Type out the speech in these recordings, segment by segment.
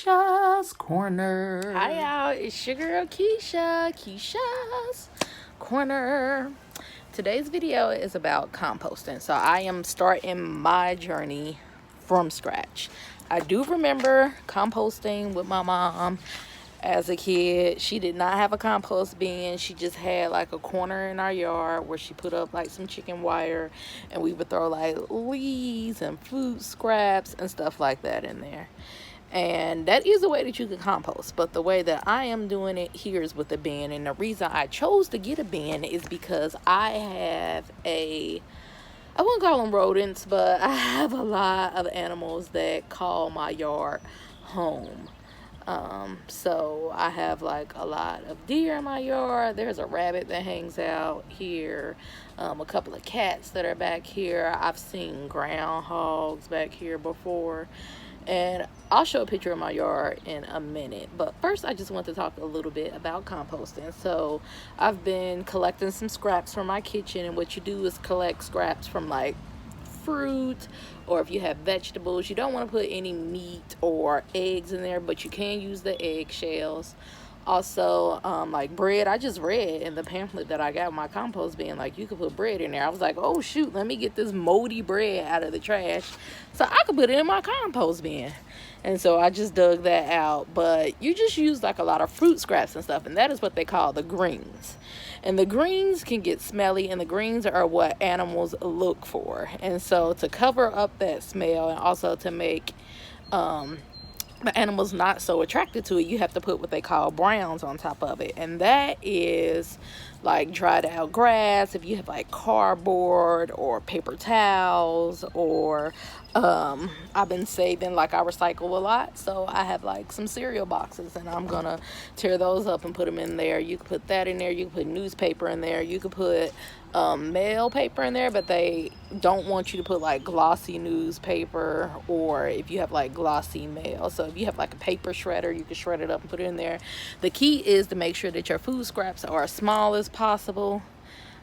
Keisha's Corner. Hi y'all, it's your girl Keisha's Corner. Today's video is about composting. So I am starting my journey from scratch. I do remember composting with my mom as a kid. She did not have a compost bin. She just had like a corner in our yard where she put up like some chicken wire, and we would throw like leaves and food scraps and stuff like that in there. And that is a way that you can compost, but the way that I am doing it here is with a bin. And the reason I chose to get a bin is because I have I wouldn't call them rodents, but I have a lot of animals that call my yard home. So I have like a lot of deer in my yard. There's a rabbit that hangs out here, a couple of cats that are back here. I've seen groundhogs back here before, and I'll show a picture of my yard in a minute. But first, I just want to talk a little bit about composting. So I've been collecting some scraps from my kitchen, and what you do is collect scraps from like fruit, or if you have vegetables. You don't want to put any meat or eggs in there, but you can use the egg shells. Also, like bread. I just read in the pamphlet that I got in my compost bin, like you could put bread in there. I was like, oh shoot, let me get this moldy bread out of the trash so I could put it in my compost bin. And so I just dug that out. But you just use like a lot of fruit scraps and stuff, and that is what they call the greens. And the greens can get smelly, and the greens are what animals look for. And so to cover up that smell, and also to make the animals not so attracted to it, you have to put what they call browns on top of it. And that is like dried out grass, if you have like cardboard or paper towels, or I've been saving, like I recycle a lot, so I have like some cereal boxes, and I'm gonna tear those up and put them in there. You can put that in there, you can put newspaper in there, you can put mail paper in there, but they don't want you to put like glossy newspaper, or if you have like glossy mail. So if you have like a paper shredder, you can shred it up and put it in there. The key is to make sure that your food scraps are as small as possible.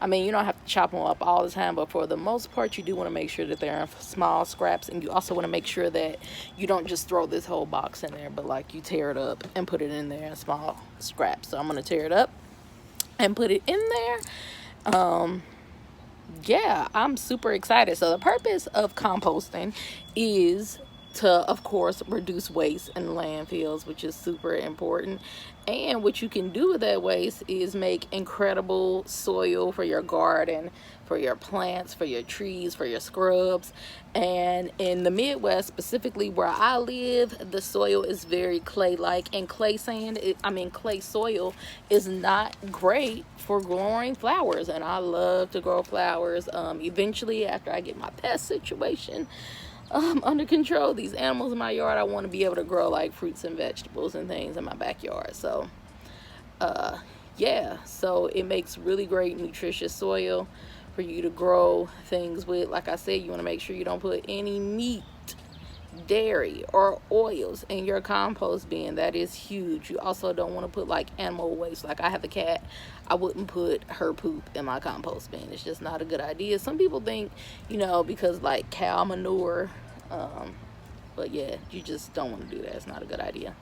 I mean, you don't have to chop them up all the time, but for the most part, you do want to make sure that they're in small scraps. And you also want to make sure that you don't just throw this whole box in there, but like you tear it up and put it in there in small scraps. So I'm going to tear it up and put it in there. Yeah, I'm super excited. So the purpose of composting is to, of course, reduce waste in landfills, which is super important. And what you can do with that waste is make incredible soil for your garden, for your plants, for your trees, for your scrubs. And in the Midwest, specifically where I live, the soil is very clay-like, and clay soil is not great for growing flowers. And I love to grow flowers. Eventually, after I get my pest situation under control, these animals in my yard, I want to be able to grow like fruits and vegetables and things in my backyard. So yeah, so it makes really great nutritious soil for you to grow things with. Like I said, you want to make sure you don't put any meat, dairy, or oils in your compost bin. That is huge. You also don't want to put like animal waste. Like I have a cat, I wouldn't put her poop in my compost bin. It's just not a good idea. Some people think, because like cow manure, but yeah, you just don't want to do that. It's not a good idea.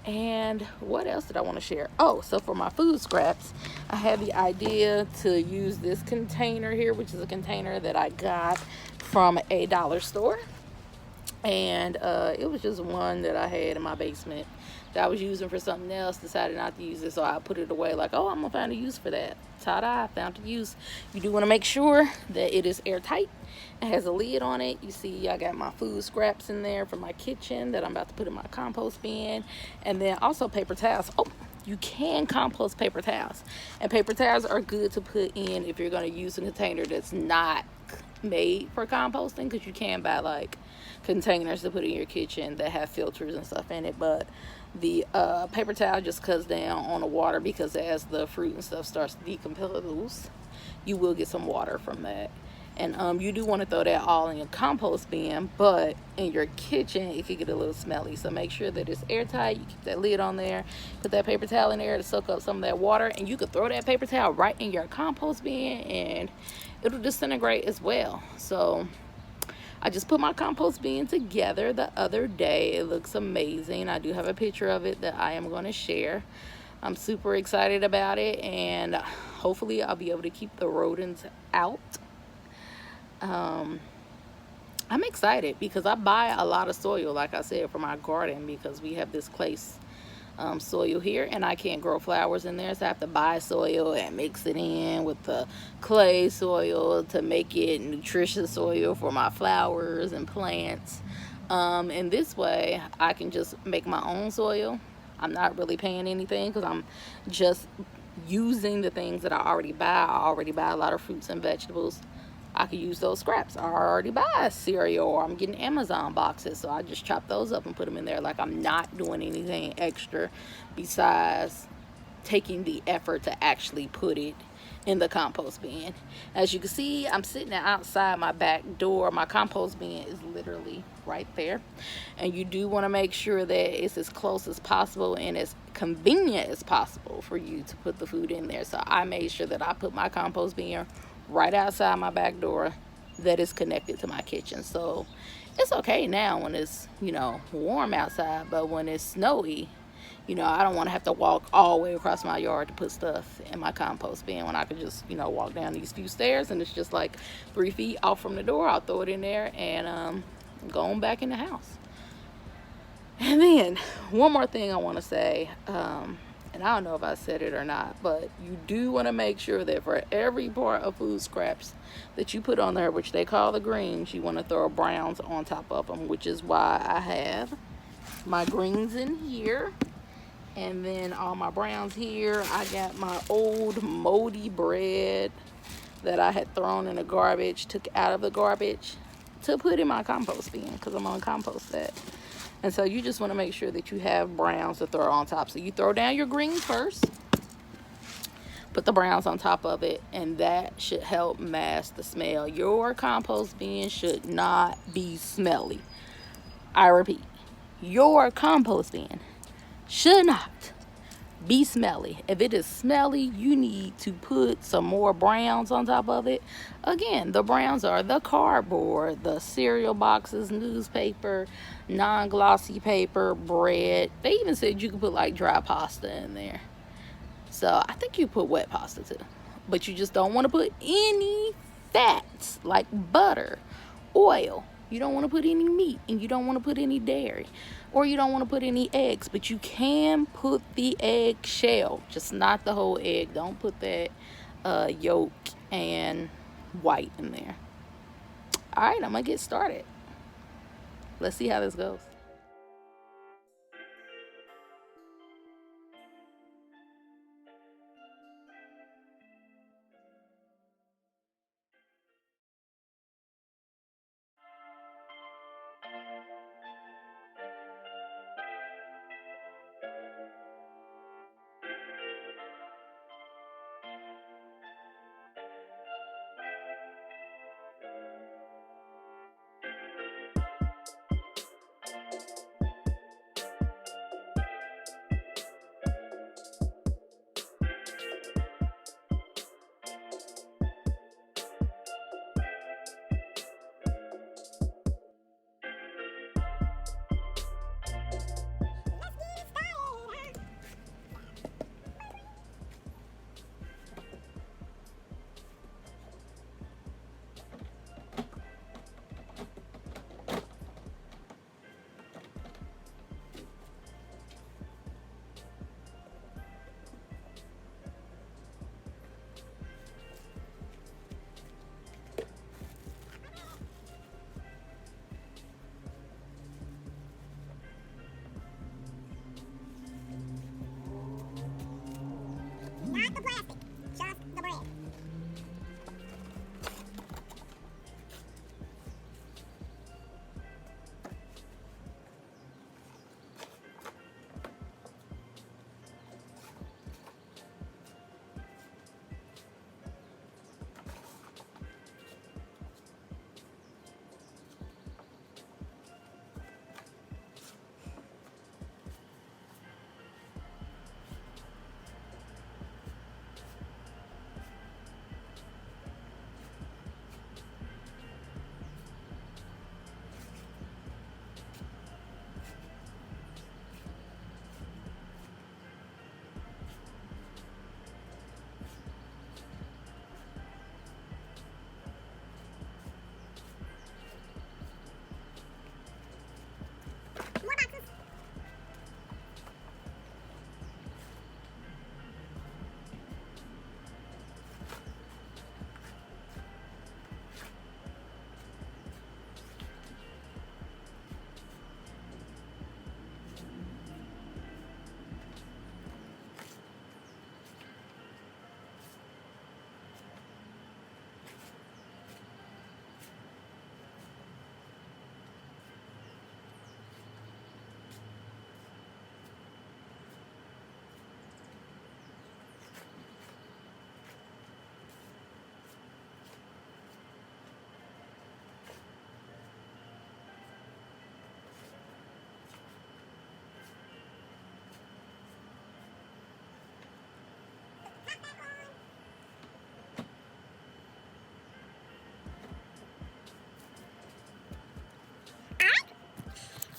And what else did I want to share? Oh, so for my food scraps, I had the idea to use this container here, which is a container that I got from a dollar store. And it was just one that I had in my basement that I was using for something else. Decided not to use it, so I put it away like, oh, I'm gonna find a use for that. Ta-da, I found a use. You do want to make sure that it is airtight. It has a lid on it. You see, I got my food scraps in there from my kitchen that I'm about to put in my compost bin. And then also paper towels. Oh, you can compost paper towels, and paper towels are good to put in if you're going to use a container that's not made for composting, because you can buy like containers to put in your kitchen that have filters and stuff in it. But the paper towel just cuts down on the water, because as the fruit and stuff starts to decompose, you will get some water from that. And you do want to throw that all in your compost bin, but in your kitchen it could get a little smelly. So make sure that it's airtight. You keep that lid on there, put that paper towel in there to soak up some of that water, and you could throw that paper towel right in your compost bin and it'll disintegrate as well. So I just put my compost bin together the other day. It looks amazing. I do have a picture of it that I am going to share. I'm super excited about it, and hopefully I'll be able to keep the rodents out. I'm excited because I buy a lot of soil, like I said, for my garden, because we have this clay soil here, and I can't grow flowers in there, so I have to buy soil and mix it in with the clay soil to make it nutritious soil for my flowers and plants. And this way I can just make my own soil. I'm not really paying anything because I'm just using the things that I already buy. I already buy a lot of fruits and vegetables. I could use those scraps. I already buy cereal, or I'm getting Amazon boxes, so I just chop those up and put them in there. Like, I'm not doing anything extra besides taking the effort to actually put it in the compost bin. As you can see, I'm sitting outside my back door. My compost bin is literally right there, and you do want to make sure that it's as close as possible and as convenient as possible for you to put the food in there. So I made sure that I put my compost bin right outside my back door that is connected to my kitchen. So it's okay now when it's, warm outside, but when it's snowy, I don't want to have to walk all the way across my yard to put stuff in my compost bin, when I could just, walk down these few stairs, and it's just like 3 feet off from the door. I'll throw it in there and go on back in the house. And then one more thing I want to say, and I don't know if I said it or not, but you do want to make sure that for every part of food scraps that you put on there, which they call the greens, you want to throw browns on top of them, which is why I have my greens in here, and then all my browns here. I got my old moldy bread that I had thrown in the garbage, took out of the garbage to put in my compost bin, because I'm gonna compost that. And so you just want to make sure that you have browns to throw on top. So you throw down your greens first, put the browns on top of it, and that should help mask the smell. Your compost bin should not be smelly. I repeat, your compost bin should not be smelly. If it is smelly, you need to put some more browns on top of it. Again, the browns are the cardboard, the cereal boxes, newspaper, non-glossy paper, bread. They even said you could put like dry pasta in there. So I think you put wet pasta too, but you just don't want to put any fats like butter, oil. You don't want to put any meat, and you don't want to put any dairy, or you don't want to put any eggs, but you can put the egg shell, just not the whole egg. Don't put that yolk and white in there. All right, I'm gonna get started. Let's see how this goes.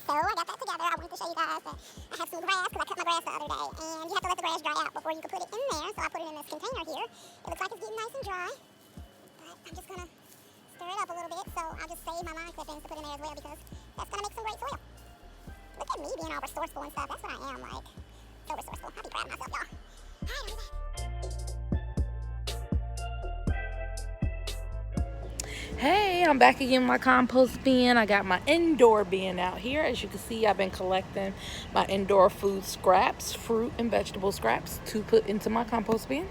So I got that together. I wanted to show you guys that I have some grass because I cut my grass the other day. And you have to let the grass dry out before you can put it in there. So I put it in this container here. It looks like it's getting nice and dry. But I'm just going to stir it up a little bit. So I'll just save my line clippings to put in there as well because that's going to make some great soil. Look at me being all resourceful and stuff. That's what I am, like. So resourceful. I'll be proud of myself, y'all. Alright, look at that. Hey, I'm back again with my compost bin. I got my indoor bin out here. As you can see, I've been collecting my indoor food scraps, fruit and vegetable scraps to put into my compost bin.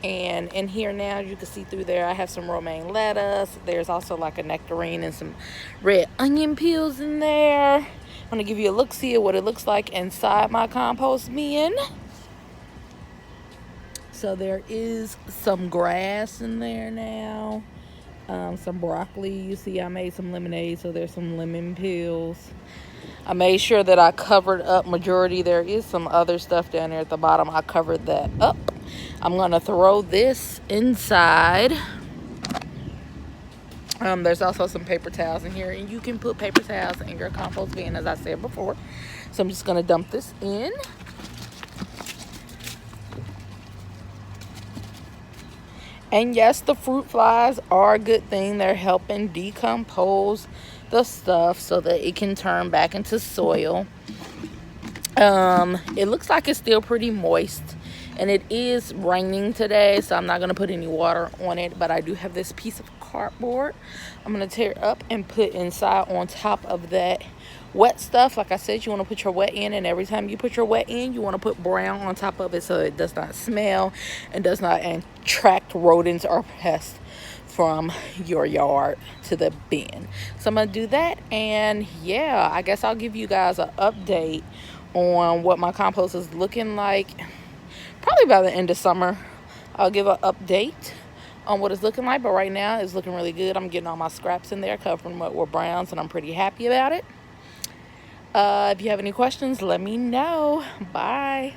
And in here now, you can see through there, I have some romaine lettuce. There's also like a nectarine and some red onion peels in there. I'm going to give you a look-see at what it looks like inside my compost bin. So there is some grass in there now. Some broccoli. You see I made some lemonade, so there's some lemon peels. I made sure that I covered up majority. There is some other stuff down there at the bottom. I covered that up. I'm going to throw this inside. There's also some paper towels in here, and you can put paper towels in your compost bin, as I said before. So I'm just going to dump this in. And yes, the fruit flies are a good thing. They're helping decompose the stuff so that it can turn back into soil. It looks like it's still pretty moist, and it is raining today, so I'm not going to put any water on it. But I do have this piece of cardboard I'm going to tear up and put inside on top of that wet stuff. Like I said, you want to put your wet in, and every time you put your wet in, you want to put brown on top of it so it does not smell and does not attract rodents or pests from your yard to the bin. So I'm going to do that, and yeah, I guess I'll give you guys an update on what my compost is looking like probably by the end of summer. I'll give an update on what it's looking like, but right now it's looking really good. I'm getting all my scraps in there, covering what were browns, and I'm pretty happy about it. If you have any questions, let me know. Bye.